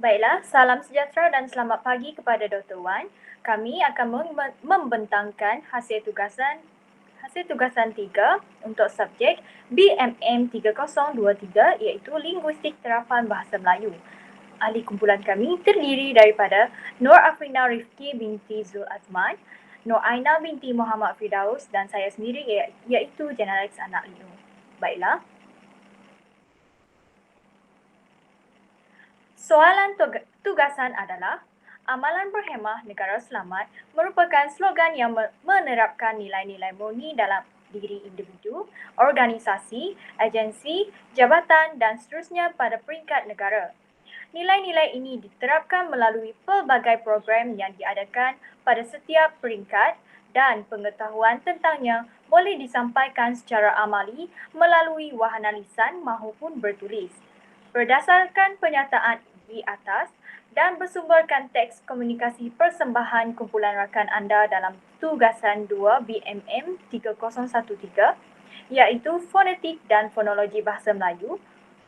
Baiklah, salam sejahtera dan selamat pagi kepada Dr. Wan. Kami akan membentangkan hasil tugasan 3 untuk subjek BMM 3023 iaitu Linguistik Terapan Bahasa Melayu. Ahli kumpulan kami terdiri daripada Nur Afrina Rifki binti Zul Azman, Nur Aina binti Muhammad Firdaus dan saya sendiri iaitu Janalis Anak Liu. Baiklah. Soalan tugasan adalah, amalan berhemah negara selamat merupakan slogan yang menerapkan nilai-nilai murni dalam diri individu, organisasi, agensi, jabatan dan seterusnya pada peringkat negara. Nilai-nilai ini diterapkan melalui pelbagai program yang diadakan pada setiap peringkat dan pengetahuan tentangnya boleh disampaikan secara amali melalui wahana lisan maupun bertulis. Berdasarkan pernyataan di atas dan bersumberkan teks komunikasi persembahan kumpulan rakan anda dalam tugasan 2 BMM 3013 iaitu fonetik dan fonologi bahasa Melayu,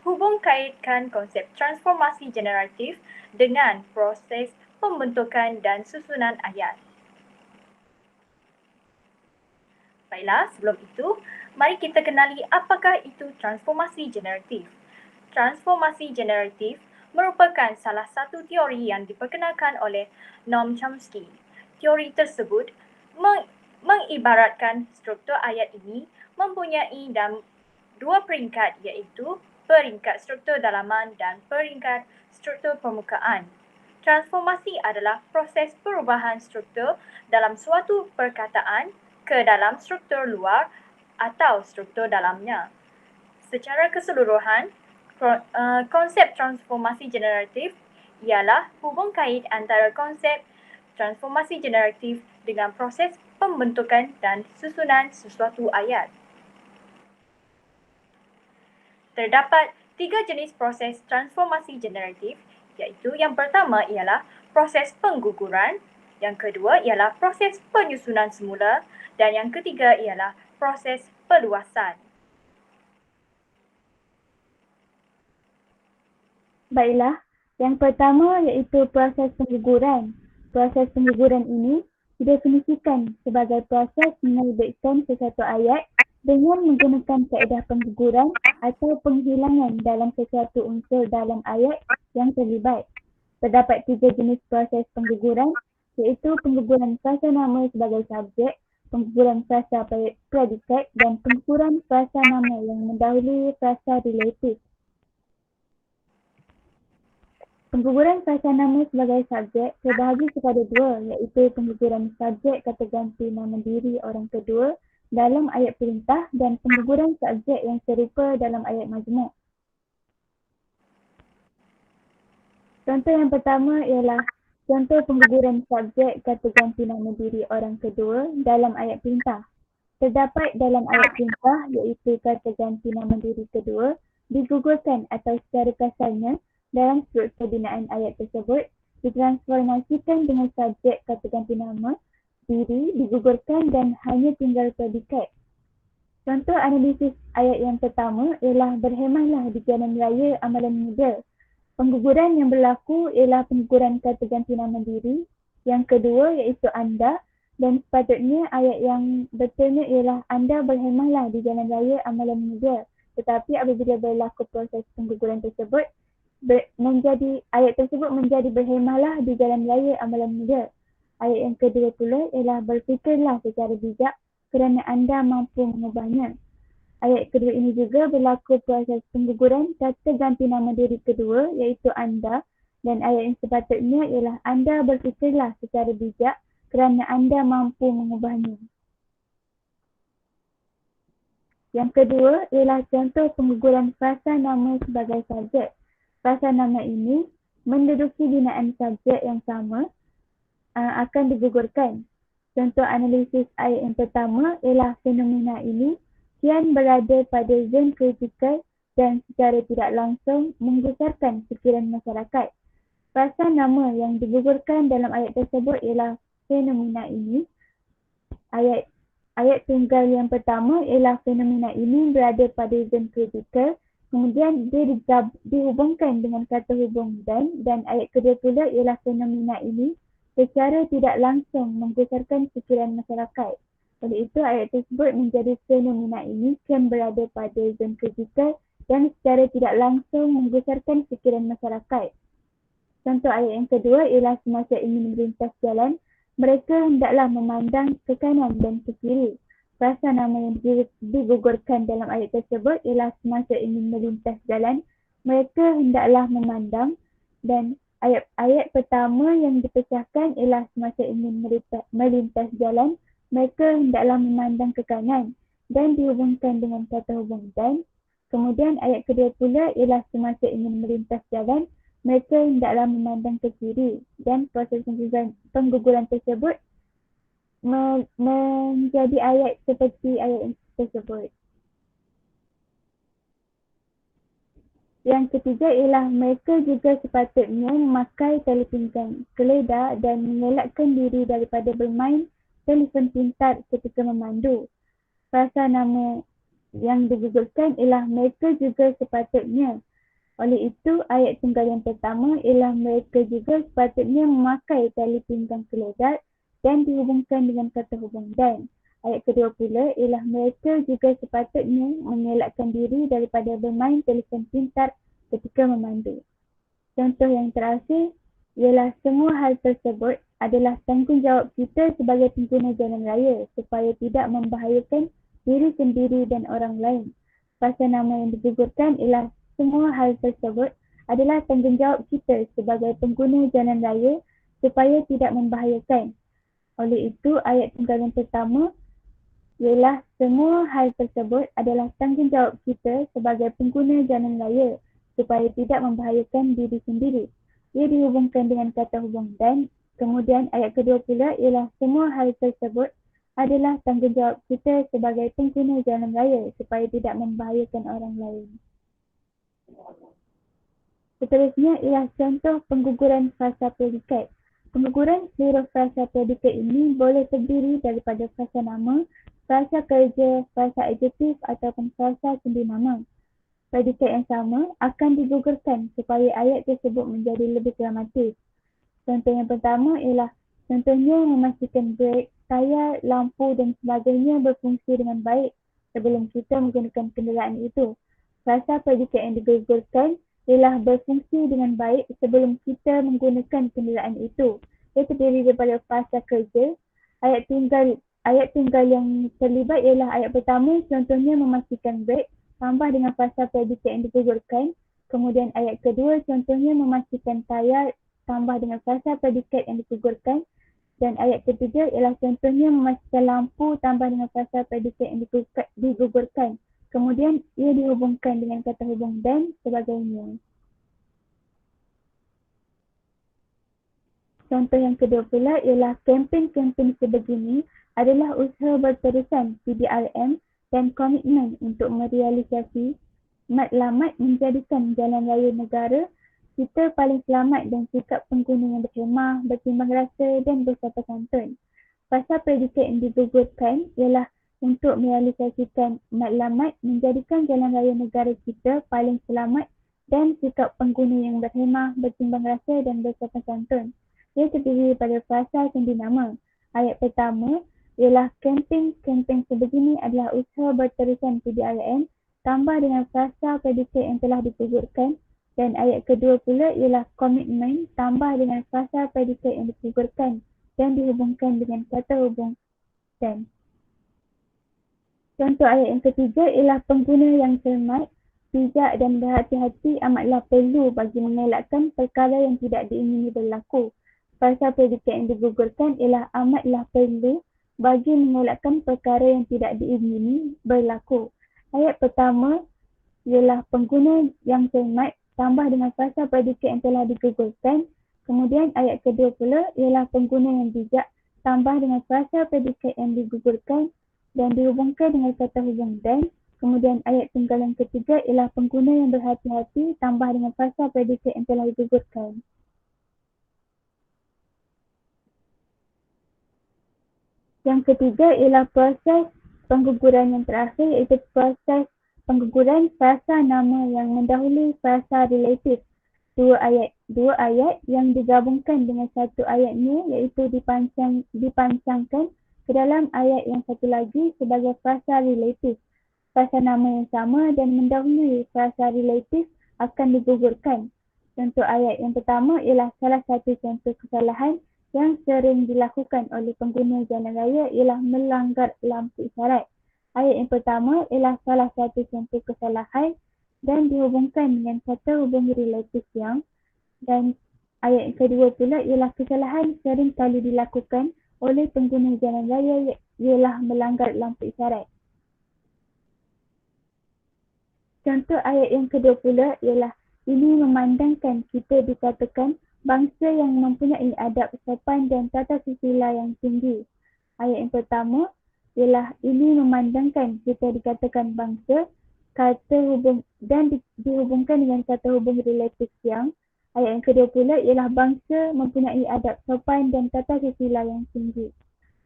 hubung kaitkan konsep transformasi generatif dengan proses pembentukan dan susunan ayat. Baiklah, sebelum itu, mari kita kenali apakah itu transformasi generatif. Transformasi generatif merupakan salah satu teori yang diperkenalkan oleh Noam Chomsky. Teori tersebut mengibaratkan struktur ayat ini mempunyai dua peringkat iaitu peringkat struktur dalaman dan peringkat struktur permukaan. Transformasi adalah proses perubahan struktur dalam suatu perkataan ke dalam struktur luar atau struktur dalamnya. Secara keseluruhan, konsep transformasi generatif ialah hubung kait antara konsep transformasi generatif dengan proses pembentukan dan susunan sesuatu ayat. Terdapat 3 jenis proses transformasi generatif, iaitu yang pertama ialah proses pengguguran, yang kedua ialah proses penyusunan semula dan yang ketiga ialah proses peluasan. Baiklah, yang pertama iaitu proses pengguguran. Proses pengguguran ini didefinisikan sebagai proses menerbitkan sesuatu ayat dengan menggunakan kaedah pengguguran atau penghilangan dalam sesuatu unsur dalam ayat yang terlibat. Terdapat 3 jenis proses pengguguran iaitu pengguguran frasa nama sebagai subjek, pengguguran frasa predikat dan pengguguran frasa nama yang mendahului frasa relatif. Pengguguran frasa nama sebagai subjek terbahagi kepada dua iaitu pengguguran subjek kata ganti nama diri orang kedua dalam ayat perintah dan pengguguran subjek yang serupa dalam ayat majmuk. Contoh yang pertama ialah contoh pengguguran subjek kata ganti nama diri orang kedua dalam ayat perintah. Terdapat dalam ayat perintah iaitu kata ganti nama diri kedua digugurkan atau secara kasarnya dalam struktur binaan ayat tersebut ditransformasikan dengan subjek kata ganti nama diri digugurkan dan hanya tinggal predikat. Contoh analisis ayat yang pertama ialah berhemahlah di jalan raya amalan muda. Pengguguran yang berlaku ialah pengguguran kata ganti nama diri. Yang kedua iaitu anda dan sepatutnya ayat yang betulnya ialah anda berhemahlah di jalan raya amalan muda. Tetapi apabila berlaku proses pengguguran tersebut ayat tersebut menjadi berhemahlah di jalan raya amalan muda. Ayat yang kedua pula ialah berfikirlah secara bijak kerana anda mampu mengubahnya. Ayat kedua ini juga berlaku proses pengguguran kata ganti nama diri kedua iaitu anda dan ayat yang sepatutnya ialah anda berfikirlah secara bijak kerana anda mampu mengubahnya. Yang kedua ialah contoh pengguguran frasa nama sebagai subjek. Frasa nama ini menduduki binaan subjek yang sama akan digugurkan. Contoh analisis ayat yang pertama ialah fenomena ini kian berada pada zon kritikal dan secara tidak langsung menggusarkan fikiran masyarakat. Frasa nama yang digugurkan dalam ayat tersebut ialah fenomena ini. Ayat tunggal yang pertama ialah fenomena ini berada pada zon kritikal Kemudian dia dihubungkan dengan kata hubung dan ayat kedua pula ialah fenomena ini secara tidak langsung menggusarkan fikiran masyarakat. Oleh itu ayat tersebut menjadi fenomena ini kan berada pada zon kritikal dan secara tidak langsung menggusarkan fikiran masyarakat. Contoh ayat yang kedua ialah semasa ingin melintas jalan, mereka hendaklah memandang ke kanan dan ke kiri. Frasa nama yang digugurkan dalam ayat tersebut ialah semasa ingin melintas jalan, mereka hendaklah memandang, dan ayat pertama yang dipecahkan ialah semasa ingin melintas jalan, mereka hendaklah memandang ke kanan dan dihubungkan dengan kata hubung dan. Kemudian ayat kedua pula ialah semasa ingin melintas jalan, mereka hendaklah memandang ke kiri dan proses pengguguran tersebut menjadi ayat seperti ayat tersebut. Yang ketiga ialah mereka juga sepatutnya memakai tali pinggang, keledar dan mengelakkan diri daripada bermain telefon pintar ketika memandu. Frasa nama yang digugurkan ialah mereka juga sepatutnya. Oleh itu, ayat tunggal yang pertama ialah mereka juga sepatutnya memakai tali pinggang keledar dan dihubungkan dengan kata hubung dan. Ayat kedua pula ialah mereka juga sepatutnya mengelakkan diri daripada bermain telefon pintar ketika memandu. Contoh yang terakhir ialah semua hal tersebut adalah tanggungjawab kita sebagai pengguna jalan raya supaya tidak membahayakan diri sendiri dan orang lain. Frasa nama yang digugurkan ialah semua hal tersebut adalah tanggungjawab kita sebagai pengguna jalan raya supaya tidak membahayakan. Oleh itu, ayat tunggal yang pertama ialah semua hal tersebut adalah tanggungjawab kita sebagai pengguna jalan raya supaya tidak membahayakan diri sendiri. Ia dihubungkan dengan kata hubung dan. Kemudian ayat kedua pula ialah semua hal tersebut adalah tanggungjawab kita sebagai pengguna jalan raya supaya tidak membahayakan orang lain. Seterusnya ialah contoh pengguguran frasa predikat. Pengguguran seluruh frasa predikat ini boleh terdiri daripada frasa nama, frasa kerja, frasa adjektif ataupun frasa sendinama. Predikat yang sama akan digugurkan supaya ayat tersebut menjadi lebih dramatis. Contoh yang pertama ialah contohnya memastikan brek, tayar, lampu dan sebagainya berfungsi dengan baik sebelum kita menggunakan kenderaan itu. Frasa predikat yang digugurkan ialah berfungsi dengan baik sebelum kita menggunakan kenderaan itu. Ia terdiri daripada frasa kerja. Ayat tunggal yang terlibat ialah ayat pertama, contohnya memastikan brek, tambah dengan frasa predikat yang digugurkan. Kemudian ayat kedua, contohnya memastikan tayar, tambah dengan frasa predikat yang digugurkan. Dan ayat ketiga ialah contohnya memastikan lampu, tambah dengan frasa predikat yang digugurkan. Kemudian ia dihubungkan dengan kata hubung dan sebagainya. Contoh yang kedua pula ialah kempen-kempen sebegini adalah usaha berterusan PDRM dan komitmen untuk merealisasi matlamat menjadikan jalan raya negara kita paling selamat dan sikap pengguna yang berhemah, bertimbang rasa dan bersopan santun. Frasa predikat yang digugurkan ialah untuk merealisasikan matlamat menjadikan jalan raya negara kita paling selamat dan sikap pengguna yang berhemah, bertimbang rasa dan bersopan santun. Ia terdiri daripada frasa sendinama. Ayat pertama ialah kempen sebegini adalah usaha berterusan PDRM tambah dengan frasa predikat yang telah digugurkan, dan ayat kedua pula ialah komitmen tambah dengan frasa predikat yang digugurkan dan dihubungkan dengan kata hubung dan. Contoh ayat yang ketiga ialah pengguna yang cermat, bijak dan berhati-hati amatlah perlu bagi mengelakkan perkara yang tidak diingini berlaku. Frasa predikat yang digugurkan ialah amatlah perlu bagi mengelakkan perkara yang tidak diingini berlaku. Ayat pertama ialah pengguna yang cermat tambah dengan frasa predikat yang telah digugurkan. Kemudian ayat kedua pula ialah pengguna yang bijak tambah dengan frasa predikat yang digugurkan dan dihubungkan dengan kata hubung dan. Kemudian ayat tunggal yang ketiga ialah pengguna yang berhati-hati tambah dengan frasa predikat yang telah digugurkan. Yang ketiga ialah proses pengguguran yang terakhir iaitu proses pengguguran frasa nama yang mendahului frasa relatif. Dua ayat yang digabungkan dengan satu ayatnya iaitu dipancangkan ke dalam ayat yang satu lagi sebagai frasa relatif. Frasa nama yang sama dan mendahului frasa relatif akan digugurkan. Contoh ayat yang pertama ialah salah satu contoh kesalahan yang sering dilakukan oleh pengguna jalan raya ialah melanggar lampu isyarat. Ayat yang pertama ialah salah satu contoh kesalahan dan dihubungkan dengan kata hubung relatif yang, dan ayat yang kedua pula ialah kesalahan sering kali dilakukan oleh pengguna jalan raya ialah melanggar lampu isyarat. Contoh ayat yang kedua pula ialah ini memandangkan kita dikatakan bangsa yang mempunyai adab sopan dan tata susila yang tinggi. Ayat yang pertama ialah ini memandangkan kita dikatakan bangsa kata hubung dan dihubungkan dengan kata hubung relatif yang. Ayat yang kedua pula ialah bangsa mempunyai adab sopan dan tata susila yang tinggi.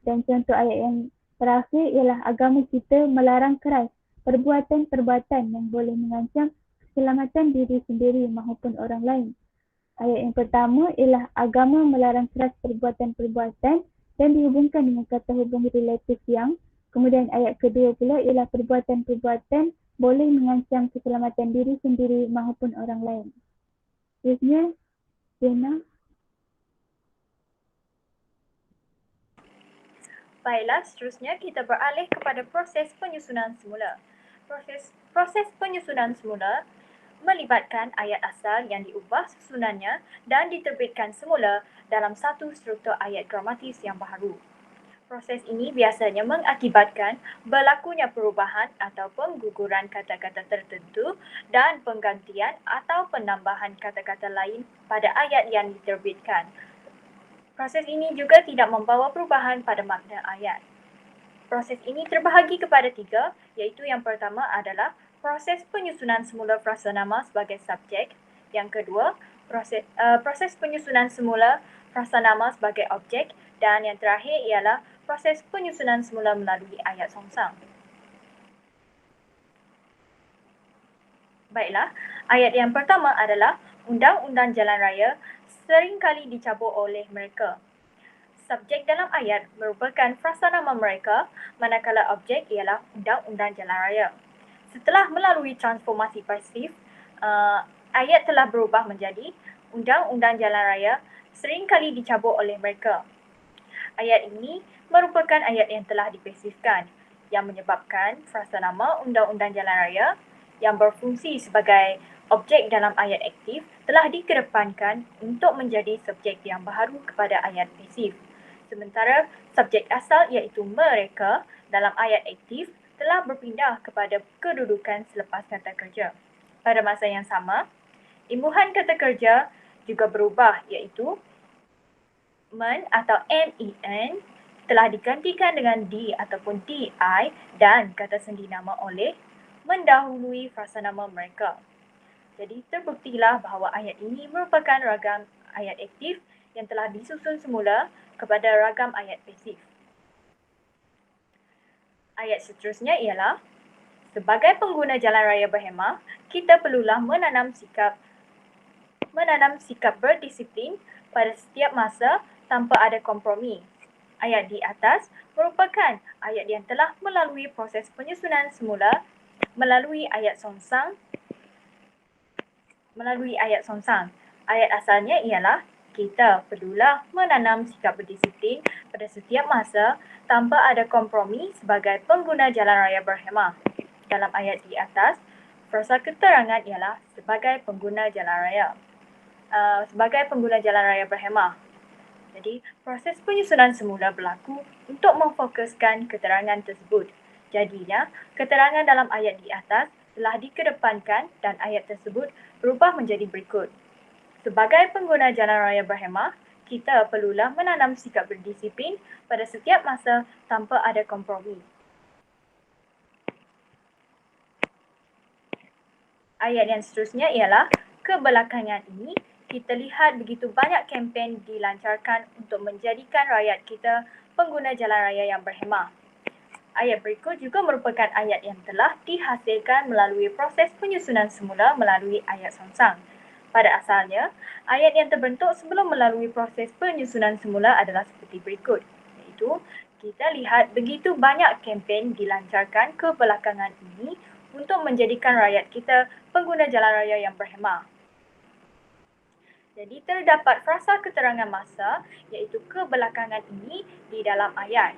Dan contoh ayat yang terakhir ialah agama kita melarang keras perbuatan-perbuatan yang boleh mengancam keselamatan diri sendiri maupun orang lain. Ayat yang pertama ialah agama melarang keras perbuatan-perbuatan dan dihubungkan dengan kata hubung relatif yang. Kemudian ayat kedua pula ialah perbuatan-perbuatan boleh mengancam keselamatan diri sendiri maupun orang lain. Seterusnya, Diana. Baiklah, seterusnya kita beralih kepada proses penyusunan semula. Proses penyusunan semula melibatkan ayat asal yang diubah susunannya dan diterbitkan semula dalam satu struktur ayat gramatis yang baharu. Proses ini biasanya mengakibatkan berlakunya perubahan atau pengguguran kata-kata tertentu dan penggantian atau penambahan kata-kata lain pada ayat yang diterbitkan. Proses ini juga tidak membawa perubahan pada makna ayat. Proses ini terbahagi kepada tiga, iaitu yang pertama adalah proses penyusunan semula frasa nama sebagai subjek. Yang kedua, proses penyusunan semula frasa nama sebagai objek. Dan yang terakhir ialah proses penyusunan semula melalui ayat songsang. Baiklah, ayat yang pertama adalah Undang-Undang Jalan Raya seringkali dicabut oleh mereka. Subjek dalam ayat merupakan frasa nama mereka, manakala objek ialah Undang-Undang Jalan Raya. Setelah melalui transformasi pasif, ayat telah berubah menjadi Undang-Undang Jalan Raya seringkali dicabut oleh mereka. Ayat ini merupakan ayat yang telah dipasifkan, yang menyebabkan frasa nama Undang-Undang Jalan Raya yang berfungsi sebagai objek dalam ayat aktif telah dikedepankan untuk menjadi subjek yang baharu kepada ayat pasif. Sementara subjek asal iaitu mereka dalam ayat aktif telah berpindah kepada kedudukan selepas kata kerja. Pada masa yang sama, imbuhan kata kerja juga berubah iaitu men atau men telah digantikan dengan di ataupun di dan kata sendi nama oleh mendahului frasa nama mereka. Jadi terbuktilah bahawa ayat ini merupakan ragam ayat aktif yang telah disusun semula kepada ragam ayat pasif. Ayat seterusnya ialah, sebagai pengguna jalan raya berhemah, kita perlulah menanam sikap berdisiplin pada setiap masa tanpa ada kompromi. Ayat di atas merupakan ayat yang telah melalui proses penyusunan semula melalui ayat songsang. Ayat asalnya ialah, kita perlulah menanam sikap berdisiplin pada setiap masa tanpa ada kompromi sebagai pengguna jalan raya berhemah. Dalam ayat di atas, frasa keterangan ialah sebagai pengguna jalan raya. Berhemah. Jadi, proses penyusunan semula berlaku untuk memfokuskan keterangan tersebut. Jadinya, keterangan dalam ayat di atas telah dikedepankan dan ayat tersebut berubah menjadi berikut. Sebagai pengguna jalan raya berhemah, kita perlulah menanam sikap berdisiplin pada setiap masa tanpa ada kompromi. Ayat yang seterusnya ialah, kebelakangan ini kita lihat begitu banyak kempen dilancarkan untuk menjadikan rakyat kita pengguna jalan raya yang berhemah. Ayat berikut juga merupakan ayat yang telah dihasilkan melalui proses penyusunan semula melalui ayat songsang. Pada asalnya, ayat yang terbentuk sebelum melalui proses penyusunan semula adalah seperti berikut, iaitu kita lihat begitu banyak kempen dilancarkan kebelakangan ini untuk menjadikan rakyat kita pengguna jalan raya yang berhemah. Jadi terdapat frasa keterangan masa iaitu kebelakangan ini di dalam ayat.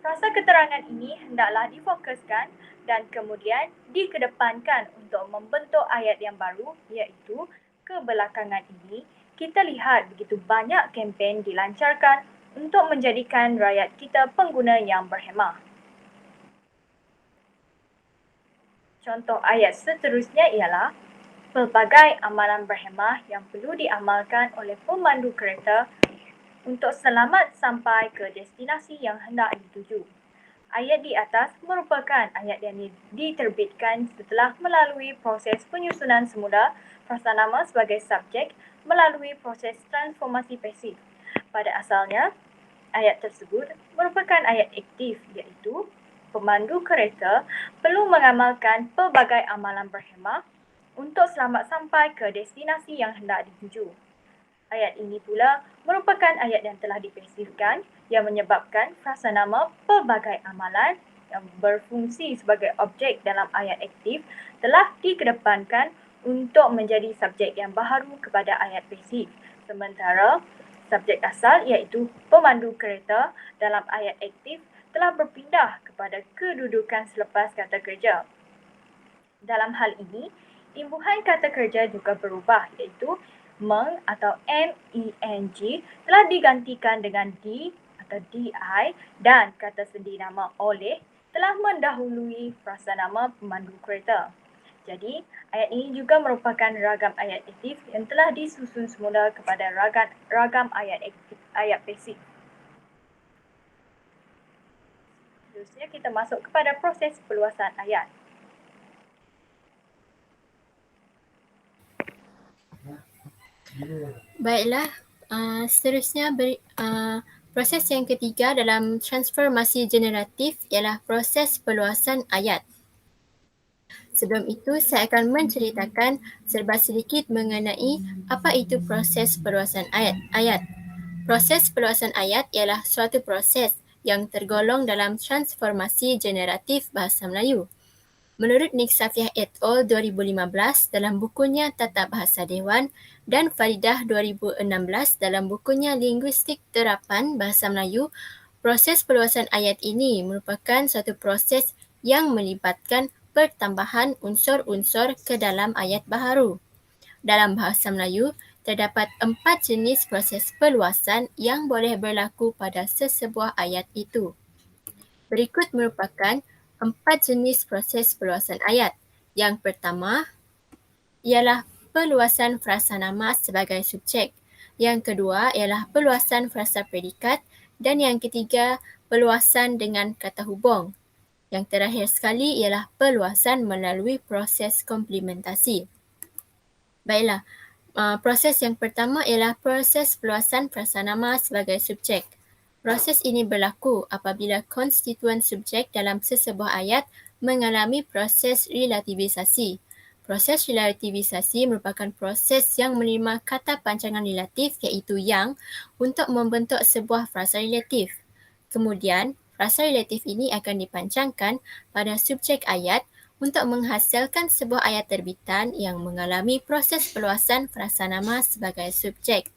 Frasa keterangan ini hendaklah difokuskan dan kemudian dikedepankan untuk membentuk ayat yang baru iaitu kebelakangan ini kita lihat begitu banyak kempen dilancarkan untuk menjadikan rakyat kita pengguna yang berhemah. Contoh ayat seterusnya ialah pelbagai amalan berhemah yang perlu diamalkan oleh pemandu kereta untuk selamat sampai ke destinasi yang hendak dituju. Ayat di atas merupakan ayat yang diterbitkan setelah melalui proses penyusunan semula frasa nama sebagai subjek melalui proses transformasi pasif. Pada asalnya, ayat tersebut merupakan ayat aktif iaitu pemandu kereta perlu mengamalkan pelbagai amalan berhemah untuk selamat sampai ke destinasi yang hendak dituju. Ayat ini pula merupakan ayat yang telah dipasifkan yang menyebabkan frasa nama pelbagai amalan yang berfungsi sebagai objek dalam ayat aktif telah dikedepankan untuk menjadi subjek yang baharu kepada ayat pasif. Sementara subjek asal iaitu pemandu kereta dalam ayat aktif telah berpindah kepada kedudukan selepas kata kerja. Dalam hal ini, imbuhan kata kerja juga berubah iaitu meng atau MENG telah digantikan dengan di atau DI dan kata sendi nama oleh telah mendahului frasa nama pemandu kereta. Jadi, ayat ini juga merupakan ragam ayat aktif yang telah disusun semula kepada ragam ayat pasif. Seterusnya kita masuk kepada proses perluasan ayat. Baiklah, seterusnya proses yang ketiga dalam transformasi generatif ialah proses perluasan ayat. Sebelum itu, saya akan menceritakan serba sedikit mengenai apa itu proses perluasan ayat. Proses perluasan ayat ialah suatu proses yang tergolong dalam transformasi generatif bahasa Melayu. Menurut Nik Safiah et al. 2015 dalam bukunya Tata Bahasa Dewan dan Faridah 2016 dalam bukunya Linguistik Terapan Bahasa Melayu, proses perluasan ayat ini merupakan suatu proses yang melibatkan pertambahan unsur-unsur ke dalam ayat baharu. Dalam bahasa Melayu, terdapat 4 jenis proses perluasan yang boleh berlaku pada sesebuah ayat itu. Berikut merupakan 4 jenis proses perluasan ayat. Yang pertama ialah perluasan frasa nama sebagai subjek. Yang kedua ialah perluasan frasa predikat dan yang ketiga perluasan dengan kata hubung. Yang terakhir sekali ialah perluasan melalui proses komplementasi. Baiklah, proses yang pertama ialah proses perluasan frasa nama sebagai subjek. Proses ini berlaku apabila konstituen subjek dalam sesebuah ayat mengalami proses relativisasi. Proses relativisasi merupakan proses yang menerima kata pancangan relatif iaitu yang untuk membentuk sebuah frasa relatif. Kemudian, frasa relatif ini akan dipancangkan pada subjek ayat untuk menghasilkan sebuah ayat terbitan yang mengalami proses perluasan frasa nama sebagai subjek.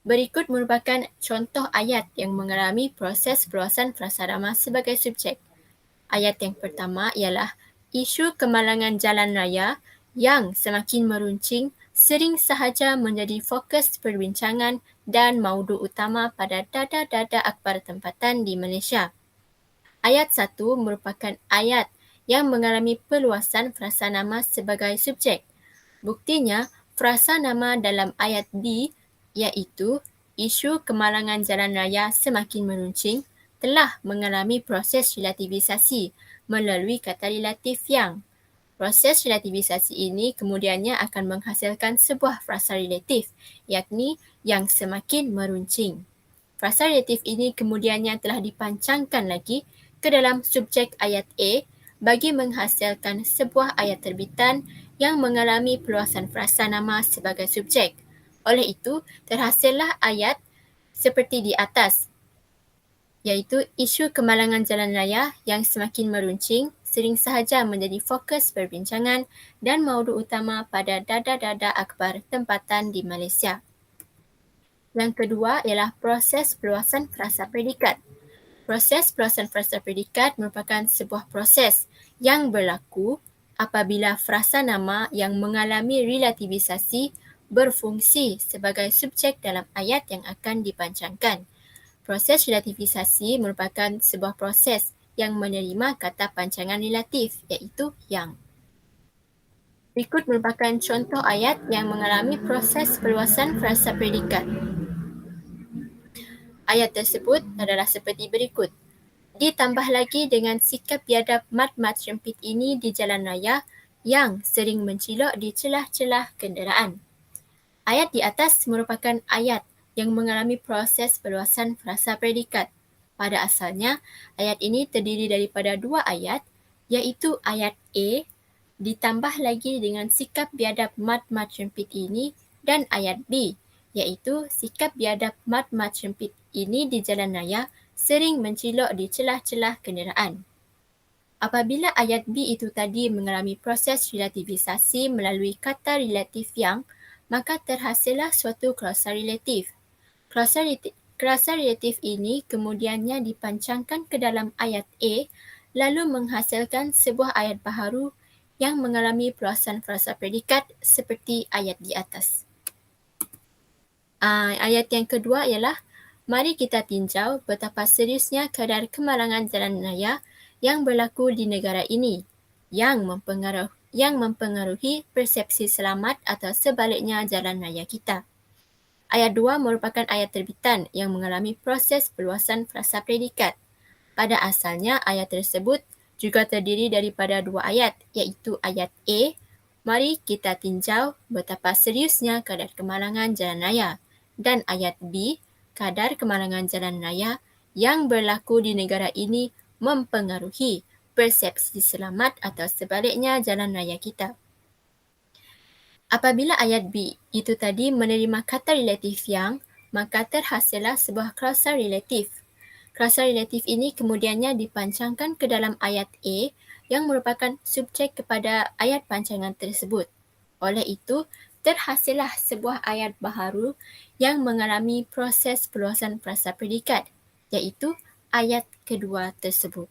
Berikut merupakan contoh ayat yang mengalami proses perluasan frasa nama sebagai subjek. Ayat yang pertama ialah isu kemalangan jalan raya yang semakin meruncing sering sahaja menjadi fokus perbincangan dan maudu utama pada dada-dada akhbar tempatan di Malaysia. Ayat 1 merupakan ayat yang mengalami perluasan frasa nama sebagai subjek. Buktinya, frasa nama dalam ayat B iaitu isu kemalangan jalan raya semakin meruncing telah mengalami proses relativisasi melalui kata relatif yang. Proses relativisasi ini kemudiannya akan menghasilkan sebuah frasa relatif, yakni yang semakin meruncing. Frasa relatif ini kemudiannya telah dipancangkan lagi ke dalam subjek ayat A bagi menghasilkan sebuah ayat terbitan yang mengalami perluasan frasa nama sebagai subjek. Oleh itu, terhasillah ayat seperti di atas, iaitu isu kemalangan jalan raya yang semakin meruncing sering sahaja menjadi fokus perbincangan dan maudu utama pada dada-dada akhbar tempatan di Malaysia. Yang kedua ialah proses perluasan frasa predikat. Proses perluasan frasa predikat merupakan sebuah proses yang berlaku apabila frasa nama yang mengalami relativisasi berfungsi sebagai subjek dalam ayat yang akan dipancangkan. Proses relativisasi merupakan sebuah proses yang menerima kata pancangan relatif iaitu yang. Berikut merupakan contoh ayat yang mengalami proses perluasan frasa predikat. Ayat tersebut adalah seperti berikut. Ditambah lagi dengan sikap biadab mat-mat sempit ini di jalan raya yang sering mencilok di celah-celah kenderaan. Ayat di atas merupakan ayat yang mengalami proses perluasan frasa predikat. Pada asalnya, ayat ini terdiri daripada dua ayat, iaitu ayat A ditambah lagi dengan sikap biadab mat-mat sempit ini dan ayat B, iaitu sikap biadab mat-mat sempit ini di jalan raya sering mencilok di celah-celah kenderaan. Apabila ayat B itu tadi mengalami proses relativisasi melalui kata relatif yang, maka terhasillah suatu klausa relatif. Klausa relatif ini kemudiannya dipancangkan ke dalam ayat A lalu menghasilkan sebuah ayat baharu yang mengalami perluasan frasa predikat seperti ayat di atas. Ayat yang kedua ialah mari kita tinjau betapa seriusnya kadar kemalangan jalan raya yang berlaku di negara ini yang mempengaruhi persepsi selamat atau sebaliknya jalan raya kita. Ayat 2 merupakan ayat terbitan yang mengalami proses perluasan frasa predikat. Pada asalnya, ayat tersebut juga terdiri daripada dua ayat, iaitu ayat A, mari kita tinjau betapa seriusnya kadar kemalangan jalan raya, dan ayat B, kadar kemalangan jalan raya yang berlaku di negara ini mempengaruhi persepsi selamat atau sebaliknya jalan raya kita. Apabila ayat B itu tadi menerima kata relatif yang, maka terhasillah sebuah klausa relatif. Klausa relatif ini kemudiannya dipancangkan ke dalam ayat A yang merupakan subjek kepada ayat pancangan tersebut. Oleh itu, terhasillah sebuah ayat baharu yang mengalami proses perluasan frasa predikat, iaitu ayat kedua tersebut.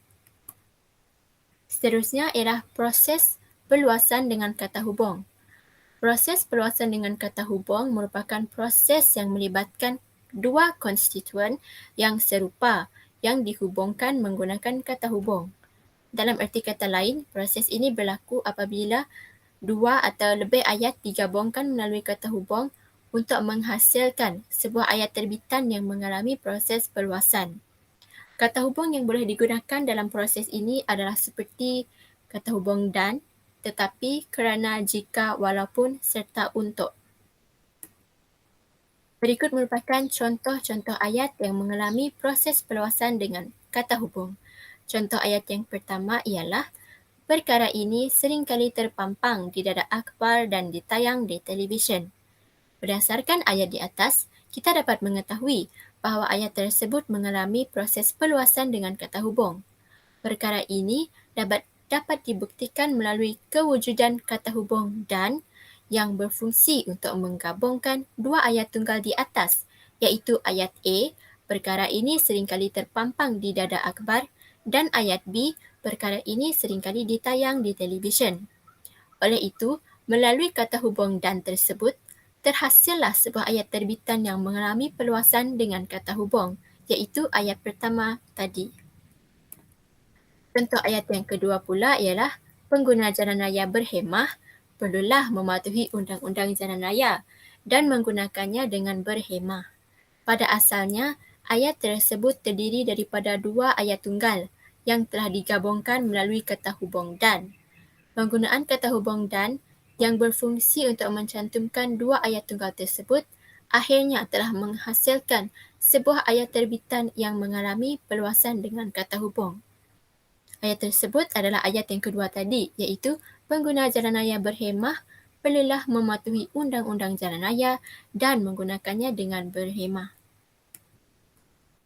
Seterusnya ialah proses perluasan dengan kata hubung. Proses perluasan dengan kata hubung merupakan proses yang melibatkan dua konstituen yang serupa yang dihubungkan menggunakan kata hubung. Dalam erti kata lain, proses ini berlaku apabila dua atau lebih ayat digabungkan melalui kata hubung untuk menghasilkan sebuah ayat terbitan yang mengalami proses perluasan. Kata hubung yang boleh digunakan dalam proses ini adalah seperti kata hubung dan, tetapi, kerana, jika, walaupun serta untuk. Berikut merupakan contoh-contoh ayat yang mengalami proses perluasan dengan kata hubung. Contoh ayat yang pertama ialah perkara ini seringkali terpampang di dada akhbar dan ditayang di televisyen. Berdasarkan ayat di atas, kita dapat mengetahui bahawa ayat tersebut mengalami proses perluasan dengan kata hubung. Perkara ini dapat dibuktikan melalui kewujudan kata hubung dan yang berfungsi untuk menggabungkan dua ayat tunggal di atas, iaitu ayat A, perkara ini seringkali terpampang di dada akhbar, dan ayat B, perkara ini seringkali ditayang di televisyen. Oleh itu, melalui kata hubung dan tersebut, terhasillah sebuah ayat terbitan yang mengalami perluasan dengan kata hubung, iaitu ayat pertama tadi. Contoh ayat yang kedua pula ialah pengguna jalan raya berhemah perlulah mematuhi undang-undang jalan raya dan menggunakannya dengan berhemah. Pada asalnya, ayat tersebut terdiri daripada dua ayat tunggal yang telah digabungkan melalui kata hubung dan. Penggunaan kata hubung dan yang berfungsi untuk mencantumkan dua ayat tunggal tersebut akhirnya telah menghasilkan sebuah ayat terbitan yang mengalami perluasan dengan kata hubung. Ayat tersebut adalah ayat yang kedua tadi, iaitu pengguna jalan raya berhemah perlulah mematuhi undang-undang jalan raya dan menggunakannya dengan berhemah.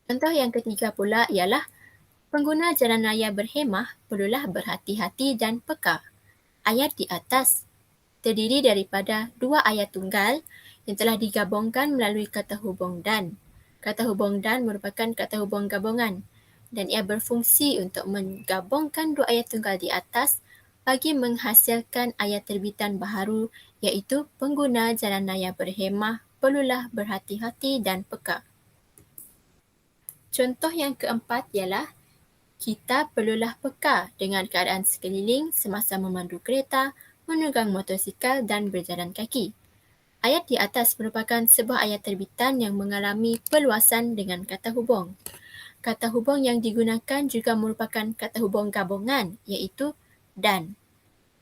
Contoh yang ketiga pula ialah pengguna jalan raya berhemah perlulah berhati-hati dan peka. Ayat di atas terdiri daripada dua ayat tunggal yang telah digabungkan melalui kata hubung dan. Kata hubung dan merupakan kata hubung gabungan dan ia berfungsi untuk menggabungkan dua ayat tunggal di atas bagi menghasilkan ayat terbitan baharu iaitu pengguna jalan raya berhemah perlulah berhati-hati dan peka. Contoh yang keempat ialah kita perlulah peka dengan keadaan sekeliling semasa memandu kereta, menunggang motosikal dan berjalan kaki. Ayat di atas merupakan sebuah ayat terbitan yang mengalami perluasan dengan kata hubung. Kata hubung yang digunakan juga merupakan kata hubung gabungan iaitu dan.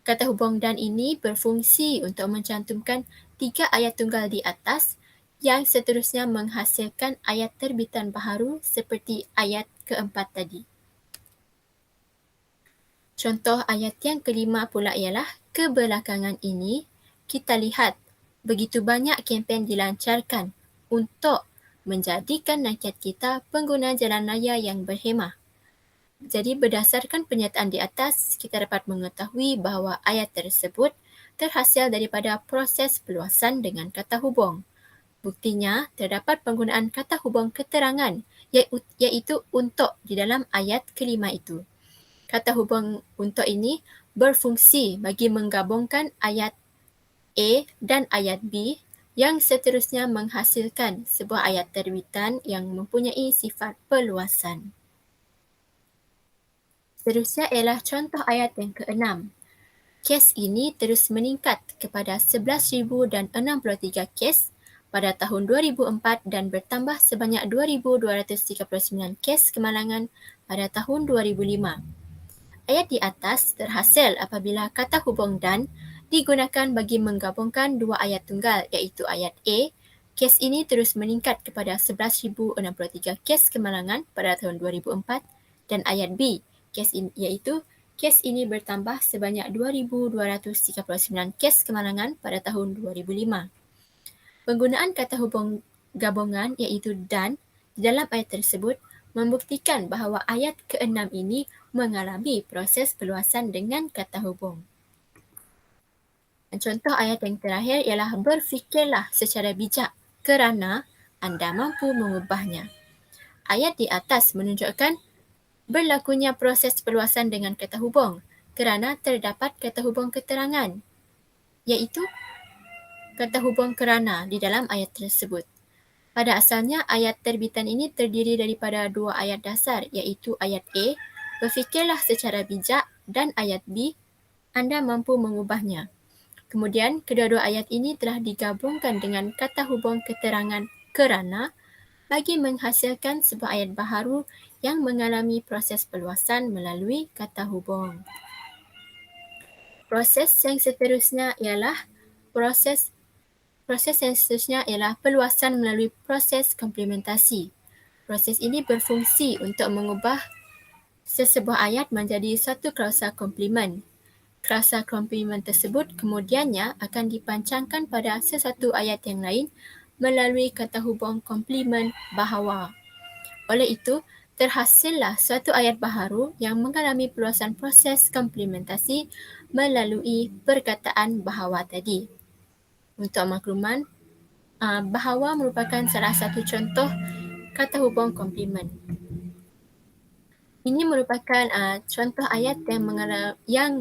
Kata hubung dan ini berfungsi untuk mencantumkan tiga ayat tunggal di atas yang seterusnya menghasilkan ayat terbitan baharu seperti ayat keempat tadi. Contoh ayat yang kelima pula ialah kebelakangan ini kita lihat begitu banyak kempen dilancarkan untuk menjadikan rakyat kita pengguna jalan raya yang berhemah. Jadi berdasarkan pernyataan di atas, kita dapat mengetahui bahawa ayat tersebut terhasil daripada proses perluasan dengan kata hubung. Buktinya, terdapat penggunaan kata hubung keterangan iaitu untuk di dalam ayat kelima itu. Kata hubung untuk ini berfungsi bagi menggabungkan ayat A dan ayat B yang seterusnya menghasilkan sebuah ayat terbitan yang mempunyai sifat perluasan. Seterusnya ialah contoh ayat yang keenam. Kes ini terus meningkat kepada 11,063 kes pada tahun 2004 dan bertambah sebanyak 2,239 kes kemalangan pada tahun 2005. Ayat di atas terhasil apabila kata hubung dan digunakan bagi menggabungkan dua ayat tunggal iaitu ayat A. Kes ini terus meningkat kepada 11,063 kes kemalangan pada tahun 2004 dan ayat B. Iaitu kes ini bertambah sebanyak 2,239 kes kemalangan pada tahun 2005. Penggunaan kata hubung gabungan iaitu dan di dalam ayat tersebut membuktikan bahawa ayat ke-6 ini mengalami proses perluasan dengan kata hubung. Contoh ayat yang terakhir ialah berfikirlah secara bijak kerana anda mampu mengubahnya. Ayat di atas menunjukkan berlakunya proses perluasan dengan kata hubung kerana terdapat kata hubung keterangan iaitu kata hubung kerana di dalam ayat tersebut. Pada asalnya, ayat terbitan ini terdiri daripada dua ayat dasar iaitu ayat A, berfikirlah secara bijak dan ayat B, anda mampu mengubahnya. Kemudian, kedua-dua ayat ini telah digabungkan dengan kata hubung keterangan kerana bagi menghasilkan sebuah ayat baharu yang mengalami proses perluasan melalui kata hubung. Proses yang seterusnya ialah perluasan melalui proses komplementasi. Proses ini berfungsi untuk mengubah sesebuah ayat menjadi satu klausa komplemen. Klausa komplemen tersebut kemudiannya akan dipancangkan pada sesuatu ayat yang lain melalui kata hubung komplemen bahawa. Oleh itu, terhasillah suatu ayat baharu yang mengalami perluasan proses komplementasi melalui perkataan bahawa tadi. Untuk makluman, bahawa merupakan salah satu contoh kata hubung komplemen. Ini merupakan contoh ayat yang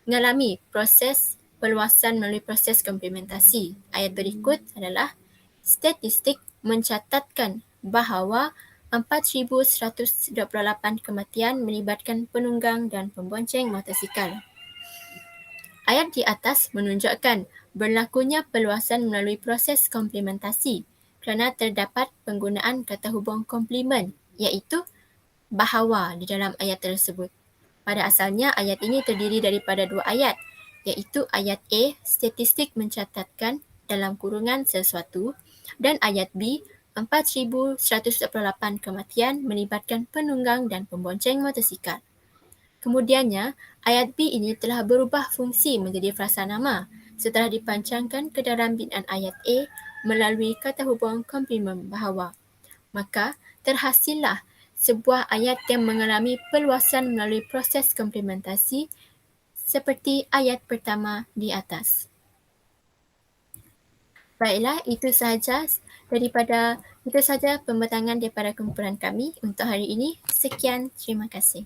mengalami proses perluasan melalui proses komplementasi. Ayat berikut adalah statistik mencatatkan bahawa 4,128 kematian melibatkan penunggang dan pembonceng motosikal. Ayat di atas menunjukkan berlakunya perluasan melalui proses komplementasi kerana terdapat penggunaan kata hubung komplemen iaitu bahawa di dalam ayat tersebut. Pada asalnya ayat ini terdiri daripada dua ayat iaitu ayat A, statistik mencatatkan dalam kurungan sesuatu dan ayat B, 4,128 kematian melibatkan penunggang dan pembonceng motosikal. Kemudiannya, ayat B ini telah berubah fungsi menjadi frasa nama setelah dipancangkan ke dalam binaan ayat A melalui kata hubung komplement bahawa. Maka, terhasillah sebuah ayat yang mengalami peluasan melalui proses komplementasi seperti ayat pertama di atas. Baiklah, itu sahaja pembentangan daripada kumpulan kami untuk hari ini. Sekian, terima kasih.